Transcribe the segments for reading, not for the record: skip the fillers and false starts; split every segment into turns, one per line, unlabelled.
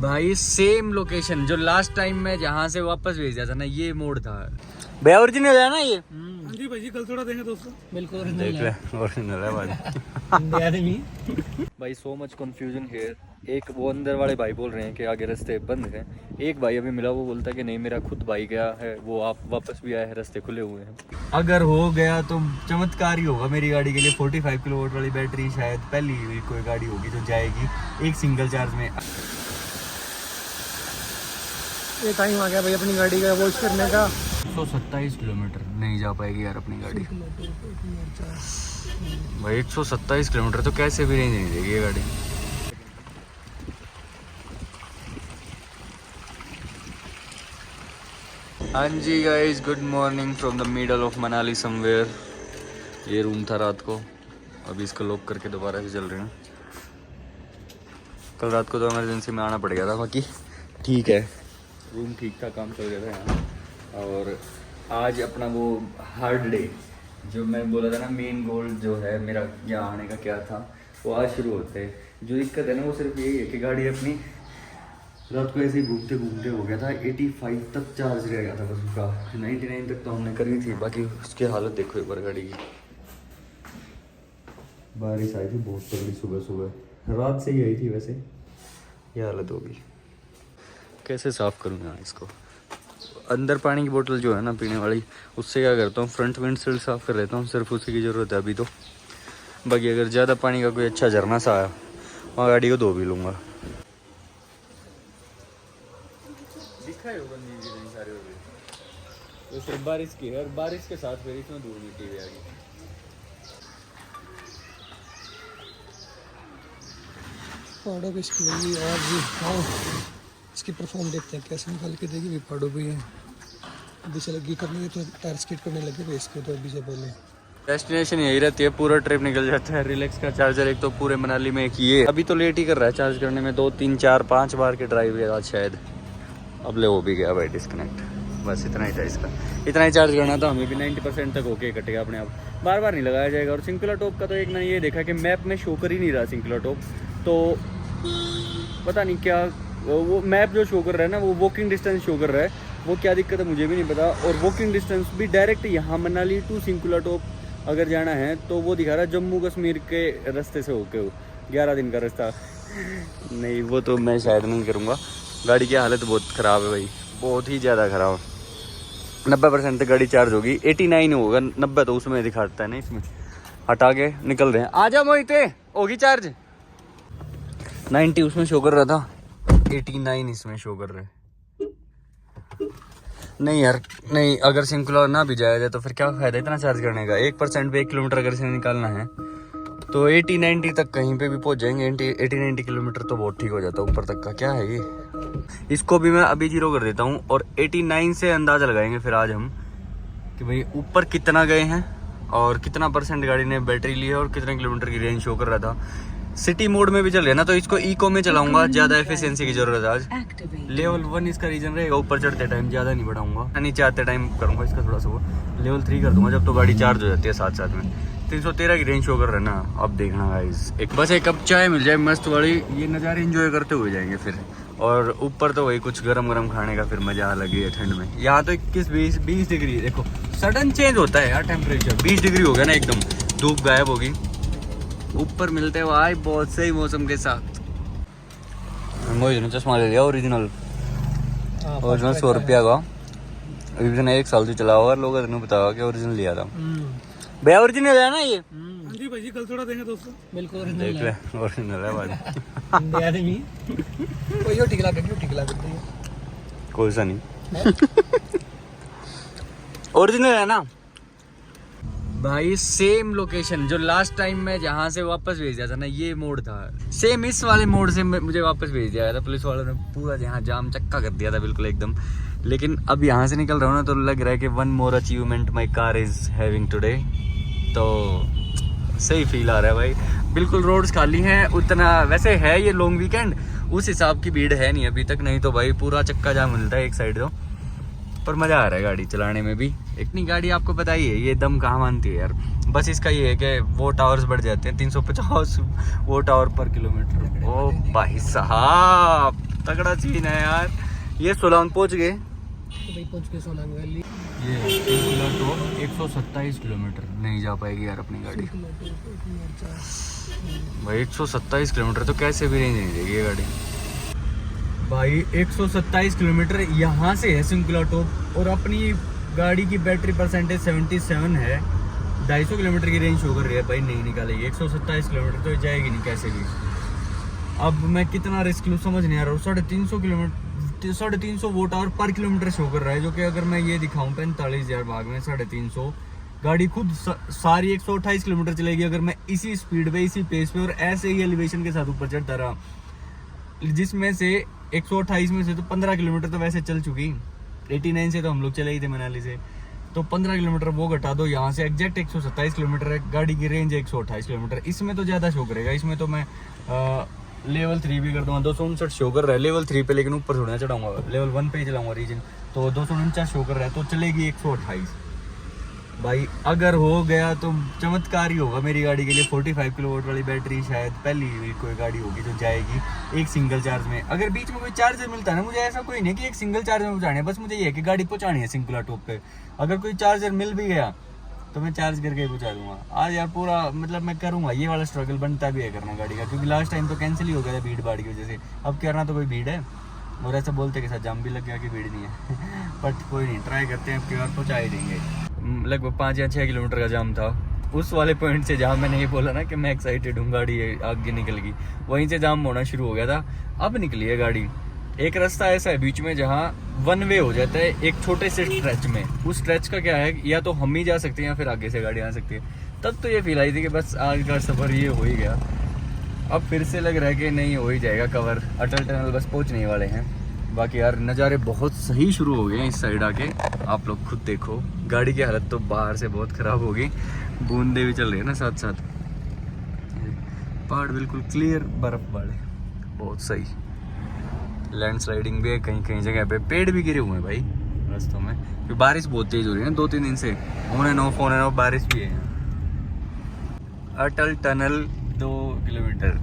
भाई same location जो last time में जहाँ से वापस भेजा था ना, ये मोड़ था भैया। ओरिजिनल है ना ये?
हाँ जी भाई, कल थोड़ा देंगे दोस्तों। बिल्कुल
देख ले, ओरिजिनल है भाई। भाई सो मच कंफ्यूजन हियर। एक वो अंदर वाले भाई बोल रहे हैं कि आगे रास्ते बंद हैं। एक भाई अभी मिला, वो बोलता है कि नहीं मेरा खुद भाई गया है, वो आप वापस भी आया है, रास्ते खुले हुए हैं। अगर हो गया तो चमत्कार ही होगा मेरी गाड़ी के लिए। 45 किलोवाट वाली बैटरी शायद पहली हुई कोई गाड़ी होगी जो जाएगी एक सिंगल चार्ज में।
ये टाइम आ गया भाई अपनी गाड़ी का वॉश करने का।
127 किलोमीटर नहीं जा पाएगी यार अपनी गाड़ी भाई। 127 किलोमीटर तो कैसे भी रेंज नहीं देगी ये गाड़ी। हाँ जी guys, good morning from the middle of Manali somewhere. ये रूम था रात को, अभी इसको लॉक करके दोबारा से चल रहे हैं। कल रात को तो इमरजेंसी में आना पड़ गया था, बाकी ठीक है, रूम ठीक था, काम चल गया था यहाँ। और आज अपना वो हार्ड डे जो मैं बोला था ना, मेन गोल जो है मेरा यहाँ आने का क्या था, वो आज शुरू होते हैं। जो दिक्कत है ना वो सिर्फ यही है कि गाड़ी अपनी रात को ऐसे ही घूमते घूमते हो गया था, 85 तक चार्ज रह गया था बस उसका। 99 तक तो हमने करी थी, बाकी उसकी हालत देखो एक बार गाड़ी की। बारिश आई थी बहुत तगड़ी सुबह सुबह, रात से ही आई थी वैसे। ये हालत होगी, कैसे साफ़ करूँ यहाँ इसको। अंदर पानी की बोतल जो है ना पीने वाली, उससे क्या करता हूँ फ्रंट विंडशील्ड साफ़ कर लेता हूँ, सिर्फ उसी की ज़रूरत है अभी तो। बाकी अगर ज़्यादा पानी का कोई अच्छा झरना सा आया, वहाँ गाड़ी को धो भी लूँगा। सारे हो गए तो सिर्फ बारिश की है, और बारिश के साथ फिर इसमें धूल मिट्टी भी आ गई।
पहाड़ों पे इसकी लगी और भी। हाँ, इसकी परफॉर्म देखते हैं कैसे निकाल के देगी। भी पहाड़ों पे है, अभी से लगी करने तो टायर स्किड करने लगे थे इसके, तो अभी से पहले
डेस्टिनेशन यही रहती है, पूरा ट्रिप निकल जाता है। रिलैक्स का चार्जर एक तो पूरे मनाली में एक ये अभी तो लेट ही कर रहा है चार्ज करने में, 2 3 4 5 बार के ड्राइव के बाद शायद अब ले हो भी गया भाई डिस्कनेक्ट। बस इतना ही था इसका, इतना ही चार्ज करना था। हमें भी 90% तक होके कट गया अपने आप, बार बार नहीं लगाया जाएगा। और सिंकुलर टॉप का तो एक मैंने ये देखा कि मैप में शो कर ही नहीं रहा सिंकुलर टॉप, तो पता नहीं क्या वो मैप जो शो कर रहा है ना, वो वॉकिंग डिस्टेंस शो कर रहा है, वो क्या दिक्कत है मुझे भी नहीं पता। और वॉकिंग डिस्टेंस भी डायरेक्ट यहाँ मनाली टू सिंकुलर टॉप अगर जाना है तो वो दिखा रहा है जम्मू कश्मीर के रास्ते से होके 11 दिन का रास्ता। नहीं वो तो मैं शायद नहीं करूँगा। गाड़ी की हालत बहुत ख़राब है भाई, बहुत ही ज़्यादा ख़राब। 90% तक गाड़ी चार्ज होगी, 89 होगा, 90 तो उसमें दिखाता है ना, इसमें हटा के निकल रहे हैं। आ जा मोहिते, होगी चार्ज। 90 उसमें शो कर रहा था, 89 इसमें शो कर रहे हैं। नहीं यार नहीं, अगर सिंकुलर ना भी जाया जाए तो फिर क्या फ़ायदा इतना चार्ज करने का। 1% पे 1 किलोमीटर अगर इसे निकालना है तो 80-90 तक कहीं पे भी पहुंच जाएंगे। 80-90 किलोमीटर तो बहुत ठीक हो जाता है। ऊपर तक का क्या है ये, इसको भी मैं अभी 0 कर देता हूँ और 89 से अंदाज़ा लगाएंगे फिर आज हम कि भाई ऊपर कितना गए हैं और कितना % गाड़ी ने बैटरी ली है और कितने किलोमीटर की रेंज शो कर रहा था। सिटी मोड में भी चल रहा है ना, तो इसको इको में चलाऊंगा, ज़्यादा एफिशिएंसी की ज़रूरत है आज। लेवल 1 इसका रीजन रहेगा, ऊपर चढ़ते टाइम ज़्यादा नहीं बढ़ाऊंगा, नीचे आते टाइम करूँगा इसका थोड़ा सा वो लेवल 3 कर दूंगा जब तो गाड़ी चार्ज हो जाती है साथ साथ में। 313 की रेंज शो कर रहा है ना, अब देखना गाइस। बस एक कप चाय मिल जाए मस्त वाली, ये नज़ारे एंजॉय करते हुए जाएंगे फिर। और ऊपर तो वही कुछ गरम गरम खाने का फिर मज़ा अलग ही है ठंड में। यहाँ तो 21-20 डिग्री, देखो सडन चेंज होता है यार टेम्परेचर। 20 डिग्री हो गया ना एकदम, धूप गायब होगी। ऊपर मिलते हुए आए बहुत सही मौसम के साथ। मोहित ने चश्मा ले लिया ओरिजिनल 100 रुपया का। अभी भी 1 साल से चला हुआ, लोग ने बताया कि ओरिजिनल लिया था भैया। ओरिजिनल है ना ये?
हाँ जी भाई, कल थोड़ा देंगे दोस्तों। बिल्कुल
देख ले, ओरिजिनल है भाई। कोई सा नहीं ओरिजिनल है ना भाई। सेम लोकेशन जो लास्ट टाइम में जहाँ से वापस भेज दिया था ना, ये मोड़ था, सेम इस वाले मोड़ से मुझे वापस भेज दिया था। पुलिस वालों ने पूरा यहाँ जाम चक्का कर दिया था बिल्कुल एकदम। लेकिन अब यहाँ से निकल रहा हूँ ना तो लग रहा है कि 1 more achievement my car is having today. तो सही फील आ रहा है भाई। बिल्कुल रोड्स खाली हैं, उतना वैसे है ये लॉन्ग वीकेंड, उस हिसाब की भीड़ है नहीं अभी तक, नहीं तो भाई पूरा चक्का जाम मिलता है एक साइड तो। पर मज़ा आ रहा है गाड़ी चलाने में भी। इतनी गाड़ी आपको पता ही है ये दम कहाँ मानती है यार। बस इसका ये है कि वोट आवर्स बढ़ जाते हैं, 350 वोट आवर पर किलोमीटर। ओ भाई साहब तगड़ा सीन है यार। ये सोलांग पहुँच गए,
तो भाई पहुंच के सोलांग वैली।
ये तो 127 किलोमीटर नहीं जा पाएगी यार अपनी गाड़ी भाई। 127 किलोमीटर तो कैसे भी नहीं देगी ये गाड़ी भाई। 127 किलोमीटर यहाँ से है सिंकुला टॉप, और अपनी गाड़ी की बैटरी परसेंटेज 77 है। 250 किलोमीटर की रेंज शो कर रही है भाई, नहीं निकालेगी 127 किलोमीटर तो जाएगी नहीं कैसे भी। अब मैं कितना रिस्क लूँ समझ नहीं आ रहा। 350 किलोमीटर 350 वोट आवर पर किलोमीटर शो कर रहा है, जो कि अगर मैं ये दिखाऊं 45,000 भाग में 350, गाड़ी खुद सारी 128 किलोमीटर चलेगी अगर मैं इसी स्पीड पे इसी पेस पे और ऐसे ही एलिवेशन के साथ ऊपर चढ़ता रहा। जिसमें से 128 में से तो 15 किलोमीटर तो वैसे चल चुकी, 89 से तो हम लोग चले ही थे मनाली से, तो 15 किलोमीटर वो घटा दो यहाँ से। एग्जैक्ट 127 किलोमीटर है, गाड़ी की रेंज है 128 किलोमीटर। इसमें तो ज़्यादा शो करेगा, इसमें तो मैं लेवल 3 भी कर दूँगा। 259 शो कर रहा है लेवल 3 पे, लेकिन ऊपर थोड़ा चढ़ाऊंगा, लेवल 1 पे ही चलाऊंगा रीजन, तो 249 शो कर रहा है तो चलेगी 128 भाई। अगर हो गया तो चमत्कार ही होगा मेरी गाड़ी के लिए। 45 किलोवाट वाली बैटरी शायद पहली कोई गाड़ी होगी जो जाएगी एक सिंगल चार्ज में। अगर बीच में कोई चार्जर मिलता है ना, मुझे ऐसा कोई नहीं कि एक सिंगल चार्ज में पहुँचाने, बस मुझे ये है कि गाड़ी पहुँचानी है सिंकुला टॉप पे। अगर कोई चार्जर मिल भी गया तो मैं चार्ज करके पहुँचा दूंगा आज यार। पूरा मतलब मैं करूँगा, ये वाला स्ट्रगल बनता भी है करना गाड़ी का, क्योंकि लास्ट टाइम तो कैंसिल ही हो गया था भीड़ भाड़ की वजह से। अब करना तो कोई भीड़ है, और ऐसा बोलते के साथ जाम भी लग गया कि भीड़ नहीं है बट कोई नहीं, ट्राई करते हैं, अब की बार पहुँचा ही देंगे। लगभग 5 या 6 किलोमीटर का जाम था उस वाले पॉइंट से, जहाँ मैंने ये बोला ना कि मैं एक्साइटेड हूँ, गाड़ी आगे निकल गई, वहीं से जाम होना शुरू हो गया था। अब निकली है गाड़ी। एक रास्ता ऐसा है बीच में जहाँ 1 वे हो जाता है एक छोटे से स्ट्रेच में। उस स्ट्रेच का क्या है, या तो हम ही जा सकते हैं या फिर आगे से गाड़ी आ सकती है। तब तो ये फील आई थी कि बस आज का सफ़र ये हो ही गया। अब फिर से लग रहा है कि नहीं हो ही जाएगा कवर, अटल टनल बस पहुँचने वाले हैं। बाकी यार नज़ारे बहुत सही शुरू हो गए हैं इस साइड आके, आप लोग खुद देखो। गाड़ी की हालत तो बाहर से बहुत ख़राब होगी, बूंदे भी चल रही है ना साथ साथ। पहाड़ बिल्कुल क्लियर, बर्फ वाले, बहुत सही। लैंडस्लाइडिंग भी है कहीं कहीं जगह पे, पेड़ भी गिरे हुए हैं भाई रास्तों में, क्योंकि बारिश बहुत तेज हो रही है ना 2-3 दिन से, ऑन एंड ऑफ बारिश भी है। अटल टनल 2 किलोमीटर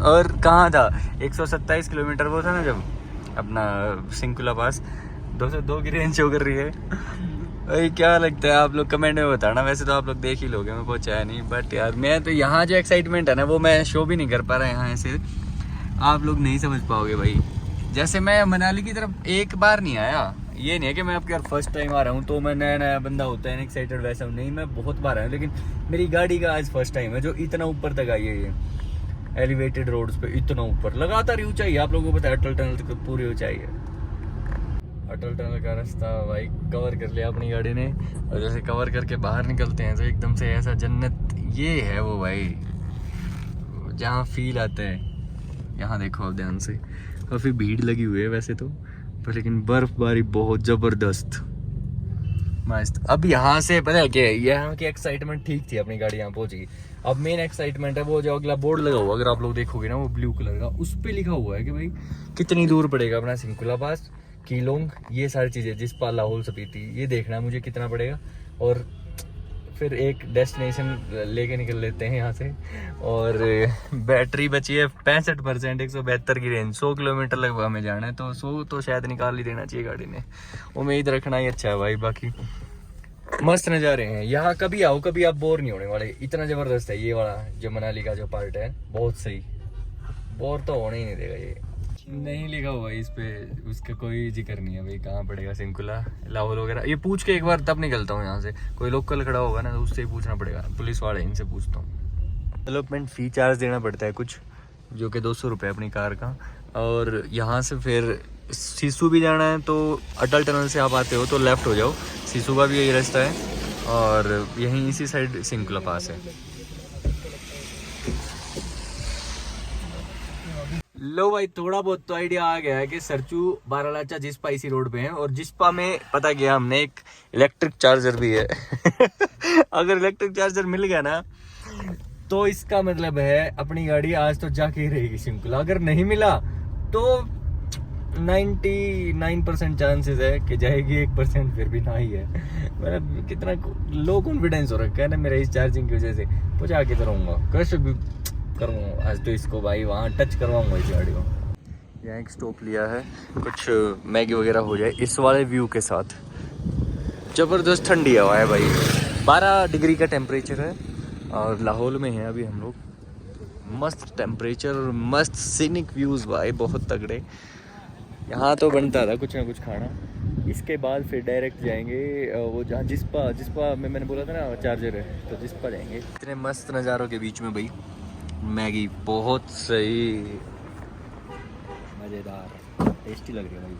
और कहाँ था 127 किलोमीटर वो था ना जब अपना सिंकुला पास। 202 की रेंज शो कर रही है भाई। क्या लगता है आप लोग कमेंट में बताना। वैसे तो आप लोग देख ही लोगे, मैं पहुँचाया नहीं, बट यार मैं तो यहाँ जो एक्साइटमेंट है ना वो मैं शो भी नहीं कर पा रहा यहाँ ऐसे, आप लोग नहीं समझ पाओगे भाई। जैसे मैं मनाली की तरफ एक बार नहीं आया, ये नहीं है कि मैं आपके यार फर्स्ट टाइम आ रहा हूँ तो मैं नया नया बंदा होता है एक्साइटेड, वैसा हूँ नहीं, मैं बहुत बार आया हूँ, लेकिन मेरी गाड़ी का आज फर्स्ट टाइम है जो इतना ऊपर तक आई है। ये एलिवेटेड रोड्स पे इतना ऊपर लगातार ऊंचाई है, आप लोगों को पता है अटल टनल तक पूरी ऊंचाई है। अटल टनल का रास्ता भाई कवर कर लिया अपनी गाड़ी ने, और जैसे कवर करके बाहर निकलते हैं तो एकदम से ऐसा जन्नत ये है वो भाई, जहाँ फील आता है। यहाँ देखो आप ध्यान से, काफ़ी भीड़ लगी हुई है वैसे तो, पर लेकिन बर्फबारी बहुत ज़बरदस्त मस्त। अब यहाँ से पता है क्या, यहाँ की एक्साइटमेंट ठीक थी, अपनी गाड़ी यहाँ पहुँची। अब मेन एक्साइटमेंट है वो जो अगला बोर्ड लगा हुआ, अगर आप लोग देखोगे ना वो ब्लू कलर का, उस पर लिखा हुआ है कि भाई कितनी दूर पड़ेगा अपना सिंकुला पास, कीलोंग, ये सारी चीज़ें, जिसपा लाहौल स्पीति, ये देखना है मुझे कितना पड़ेगा। और फिर एक डेस्टिनेशन लेके निकल लेते हैं यहाँ से। और बैटरी बची है 65%, 172 की रेंज, 100 किलोमीटर लगभग हमें जाना है, तो 100 तो शायद निकाल ही देना चाहिए गाड़ी ने। उम्मीद रखना ही अच्छा है भाई। बाकी मस्त नज़ारे हैं यहाँ, कभी आओ कभी आप बोर नहीं होने वाले, इतना ज़बरदस्त है ये वाला जो मनाली का जो पार्ट है, बहुत सही, बोर तो होने ही नहीं देगा। ये नहीं लिखा हुआ है इस पे, उसका कोई जिक्र नहीं है भाई कहाँ पड़ेगा सिंकुला लाहौल वगैरह। ये पूछ के एक बार तब निकलता हूँ यहाँ से, कोई लोकल खड़ा होगा ना तो उससे ही पूछना पड़ेगा, पुलिस वाले इनसे पूछता हूँ। डेवलपमेंट फ़ी चार्ज देना पड़ता है कुछ, जो कि 200 रुपये अपनी कार का। और यहाँ से फिर सिसु भी जाना है, तो अटल टनल से आप आते हो तो लेफ़्ट हो जाओ, सिसु का भी यही रास्ता है, और यहीं इसी साइड सिंकुला पास है। लो भाई, थोड़ा बहुत तो आइडिया आ गया है कि सरचू बारालाचा जिस्पा इसी रोड पे है, और जिस्पा में पता किया हमने एक इलेक्ट्रिक चार्जर भी है अगर इलेक्ट्रिक चार्जर मिल गया ना तो इसका मतलब है अपनी गाड़ी आज तो जाके ही रहेगी सिंकुला। अगर नहीं मिला तो 99% चांसेस है कि जाएगी, 1% फिर भी ना ही है। मतलब कितना लो कॉन्फिडेंस हो रखा है ना मेरा इस चार्जिंग की वजह से। पहुँचा के तो रहूँगा, कैसे भी करूँगा आज तो इसको भाई, वहाँ टच करवाऊँगा इस गाड़ी को। यहाँ एक स्टॉप लिया है, कुछ मैगी वगैरह हो जाए इस वाले व्यू के साथ। ज़बरदस्त ठंडी हवा है भाई, 12 डिग्री का टेम्परेचर है और लाहौल में है अभी हम लोग। मस्त टेम्परेचर, मस्त सीनिक व्यूज़ भाई, बहुत तगड़े। यहाँ तो बनता था कुछ ना कुछ खाना। इसके बाद फिर डायरेक्ट जाएंगे वो जहाँ जिस्पा में मैंने बोला था ना चार्जर है, तो जिस्पा जाएंगे। इतने मस्त नज़ारों के बीच में भाई मैगी बहुत सही, मज़ेदार, टेस्टी लग रही है भाई।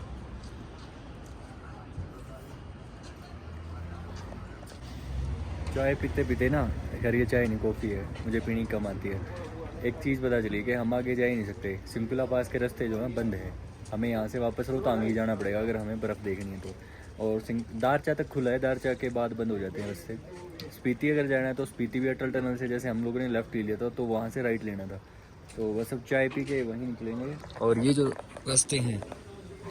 चाय पीते पीते ना, यार ये चाय नहीं कॉफ़ी है, मुझे पीनी कम आती है। एक चीज़ पता चली कि हम आगे जा ही नहीं सकते, सिंकुला पास के रास्ते जो है बंद है। हमें यहाँ से वापस रोहतांग ही जाना पड़ेगा अगर हमें बर्फ़ देखनी है तो। और दारचा तक खुला है, दारचा के बाद बंद हो जाते हैं रास्ते। स्पीति अगर जाना है तो स्पीति भी अटल टनल से, जैसे हम लोगों ने लेफ़्ट ले लिया था तो वहाँ से राइट लेना था। तो बस अब चाय पी के वहीं निकलेंगे। और ये जो रास्ते हैं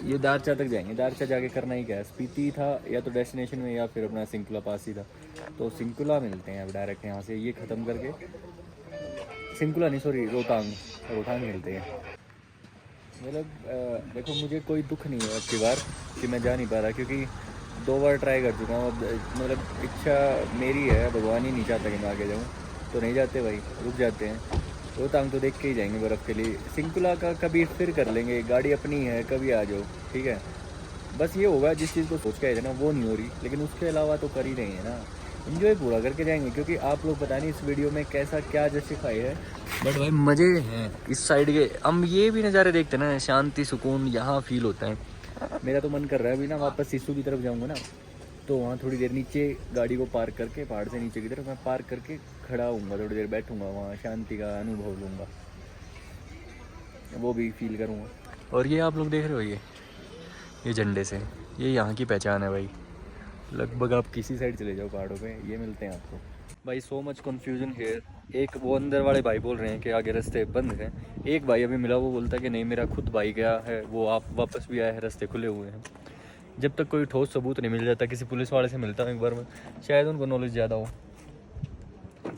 ये दारचा तक जाएंगे। दारचा जाके करना ही क्या है, स्पीति था या तो डेस्टिनेशन में या फिर अपना सिंकुला पास ही था। तो सिंकुला मिलते हैं अब डायरेक्ट यहाँ से, ये ख़त्म करके सिंकुला नहीं सॉरी रोहतांग मिलते हैं। मतलब देखो मुझे कोई दुख नहीं है अब की बार कि मैं जा नहीं पा रहा, क्योंकि 2 बार ट्राई कर चुका हूँ। अब मतलब इच्छा मेरी है, भगवान ही नहीं चाहता कि मैं आगे जाऊँ, तो नहीं जाते भाई, रुक जाते हैं। रोहतांग तो देख के ही जाएंगे बर्फ़ के लिए। सिंकुला का कभी फिर कर लेंगे, गाड़ी अपनी है, कभी आ जाओ, ठीक है। बस ये होगा जिस चीज़ को सोच के आए थे ना वो नहीं हो रही, लेकिन उसके अलावा तो कर ही रहे हैं ना, इन्जॉय पूरा करके जाएंगे। क्योंकि आप लोग पता नहीं इस वीडियो में कैसा क्या जस्टिफाई है, बट भाई मज़े हैं इस साइड के। हम ये भी नज़ारे देखते हैं ना, शांति सुकून यहाँ फील होता है। मेरा तो मन कर रहा है अभी ना वापस सिसु की तरफ जाऊँगा ना, तो वहाँ थोड़ी देर नीचे गाड़ी को पार्क करके, पहाड़ से नीचे की तरफ मैं पार्क करके खड़ा हूँगा, थोड़ी देर बैठूँगा, वहाँ शांति का अनुभव लूँगा, वो भी फील करूँगा। और ये आप लोग देख रहे हो ये झंडे से, ये यहाँ की पहचान है भाई। लगभग आप किसी साइड चले जाओ पहाड़ों पे ये मिलते हैं आपको भाई। So much confusion here. एक वो अंदर वाले भाई बोल रहे हैं कि आगे रास्ते बंद हैं। एक भाई अभी मिला, वो बोलता है कि नहीं मेरा खुद भाई गया है, वो आप वापस भी आया है, रास्ते खुले हुए हैं। जब तक कोई ठोस सबूत नहीं मिल जाता, किसी पुलिस वाले से मिलता हूँ एक बार में, शायद उनको नॉलेज ज़्यादा हो,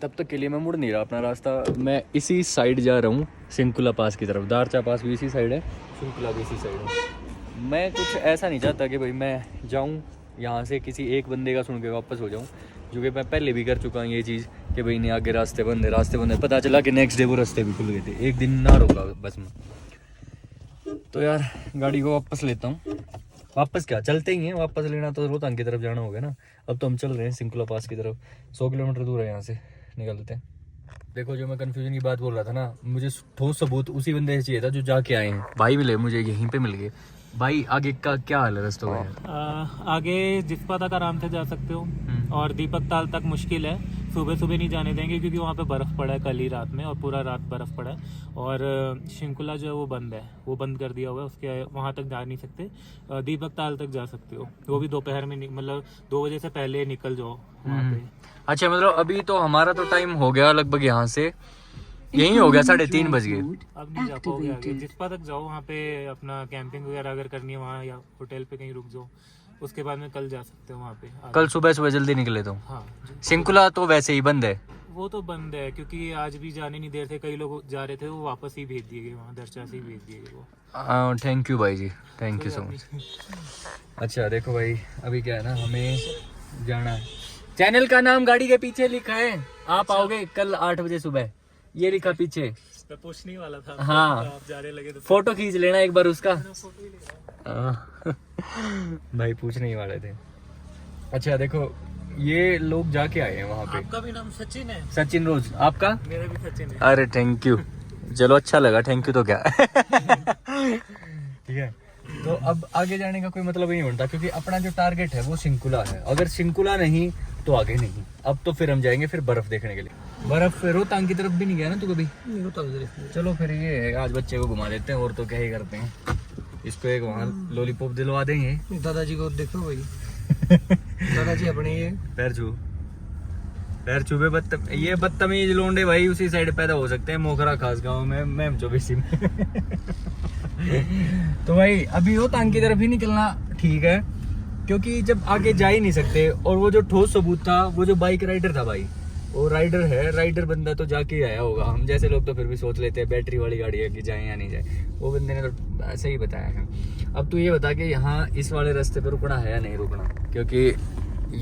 तब तक के लिए मैं मुड़ नहीं रहा अपना रास्ता। मैं इसी साइड जा रहा हूँ सिंकुला पास की तरफ। दारचा पास भी इसी साइड है, सिंकुला भी इसी साइड है। मैं कुछ ऐसा नहीं चाहता कि भाई मैं जाऊँ यहाँ से किसी एक बंदे का सुन के वापस हो जाऊँ, जो कि मैं पहले भी कर चुका हूँ ये चीज़ कि भाई नहीं आगे रास्ते बंद है। पता चला कि नेक्स्ट डे वो रास्ते भी खुल गए थे, एक दिन ना रोका बस में। तो यार गाड़ी को वापस लेता हूँ। वापस क्या, चलते ही हैं, वापस लेना तो रोहतांग की तरफ जाना होगा ना। अब तो हम चल रहे हैं सिंकुला पास की तरफ, 100 किलोमीटर दूर है यहाँ से, निकलते हैं। देखो जो मैं कन्फ्यूजन की बात बोल रहा था ना, मुझे ठोस सबूत उसी बंदे से चाहिए था जो जाके आए हैं। भाई मिले मुझे, यहीं पे मिल गए भाई। आगे का क्या हाल है रास्तों में?
आगे जिस्पा तक आराम से जा सकते हो, और दीपक ताल तक मुश्किल है, सुबह सुबह नहीं जाने देंगे क्योंकि वहाँ पे बर्फ़ पड़ा है कल ही रात में, और पूरा रात बर्फ़ पड़ा है। और शिंकुला जो है वो बंद है, वो बंद कर दिया हुआ है, उसके वहाँ तक जा नहीं सकते। दीपक ताल तक जा सकते हो, वो भी दोपहर में, मतलब 2 बजे से पहले निकल जाओ वहाँ पे।
अच्छा मतलब अभी तो हमारा तो टाइम हो गया लगभग, यहाँ से यही हो गया 3:30 बज गए।
अब नहीं जा पाओगे आगे, जिस्पा तक जाओ, वहाँ पे अपना कैंपिंग वगैरह अगर करनी है वहाँ, या होटल पे कहीं रुक जाओ, उसके बाद में कल जा सकते हो वहाँ पे आगे।
कल सुबह जल्दी निकले तो।
हाँ
सिंकुला तो वैसे ही बंद है,
वो तो बंद है क्योंकि आज भी जाने नहीं दे रहे थे, कई लोग जा रहे थे, वो वापस ही भेज दिए गए, वहाँ दरचा से ही भेज दिए गए वो।
थैंक यू भाई जी, थैंक यू सो मच। अच्छा देखो भाई अभी क्या है ना, हमें जाना है। चैनल का नाम गाड़ी के पीछे लिखा है, आप आओगे कल 8 बजे सुबह, ये लिखा पीछे।
मैं पूछने वाला था,
हाँ
आप जा रहे लगे तो
फोटो खींच लेना एक बार उसका। भाई पूछने ही वाले थे। अच्छा देखो ये लोग जाके आए हैं वहाँ पे।
आपका भी नाम सचिन है?
सचिन रोज। आपका?
मेरा भी सचिन है।
अरे थैंक यू, चलो अच्छा लगा, थैंक यू तो क्या। ठीक है, तो अब आगे जाने का कोई मतलब ही नहीं बनता, क्योंकि अपना जो टारगेट है वो सिंकुला है। अगर सिंकुला नहीं तो आगे नहीं। अब तो फिर हम जाएंगे फिर बर्फ देखने के लिए। बर्फ रोहतांग की तरफ भी नहीं गया ना तू कभी? चलो फिर ये है, आज बच्चे को घुमा देते हैं, और तो क्या ही करते हैं। इसको एक वहाँ लॉलीपॉप दिलवा देंगे।
दादाजी को देखो भाई। दादाजी अपने ये
पैर छू। पैर चुभे ये बदतमीज लोंडे भाई उसी साइड पैदा हो सकते हैं, मोखरा खास गांव में, मैम 24 में। तो भाई अभी वो तांग की तरफ ही निकलना ठीक है, क्योंकि जब आगे जा ही नहीं सकते। और वो जो ठोस सबूत था, वो जो बाइक राइडर था भाई, वो राइडर है, राइडर बंदा तो जाके आया होगा। हम जैसे लोग तो फिर भी सोच लेते हैं बैटरी वाली गाड़ी है कि जाए या नहीं जाए, वो बंदे ने तो ऐसे ही बताया है। अब तू ये बता कि यहाँ इस वाले रास्ते पे रुकना है या नहीं रुकना, क्योंकि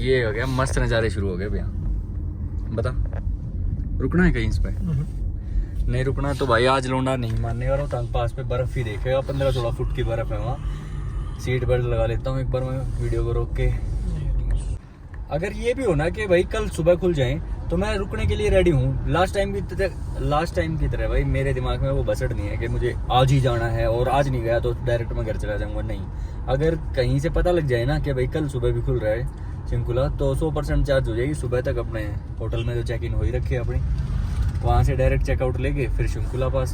ये हो गया मस्त नज़ारे शुरू हो गए भैया। बता रुकना है कहीं इस पे? नहीं रुकना तो भाई आज लौंडा नहीं मानने वाला। तांग पास पे बर्फ ही देखेगा, 15-16 फुट की बर्फ है वहाँ। सीट बेल्ट लगा लेता हूँ एक बार मैं वीडियो को रोक के। अगर ये भी हो ना कि भाई कल सुबह खुल जाए तो मैं रुकने के लिए रेडी हूँ। लास्ट टाइम की तरह भाई मेरे दिमाग में वो बसट नहीं है कि मुझे आज ही जाना है और आज नहीं गया तो डायरेक्ट मैं घर चला जाऊँगा। नहीं, अगर कहीं से पता लग जाए ना कि भाई कल सुबह भी खुल रहा है शिंकुला, तो 100% चार्ज हो जाएगी। सुबह तक अपने होटल में जो चेक इन हो ही रखी है अपनी, वहाँ से डायरेक्ट चेकआउट लेके फिर शिंकुला पास।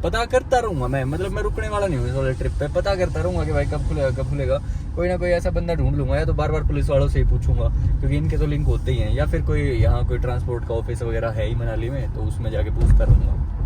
पता करता रहूँगा मैं, मतलब मैं रुकने वाला नहीं हूँ इस वाले ट्रिप पे। पता करता रहूँगा कि भाई कब खुलेगा। कोई ना कोई ऐसा बंदा ढूंढ लूँगा, या तो बार बार पुलिस वालों से ही पूछूंगा, क्योंकि इनके तो लिंक होते ही हैं, या फिर कोई यहाँ कोई ट्रांसपोर्ट का ऑफिस वगैरह है ही मनाली में, तो उसमें जाके पूछता रहूँगा।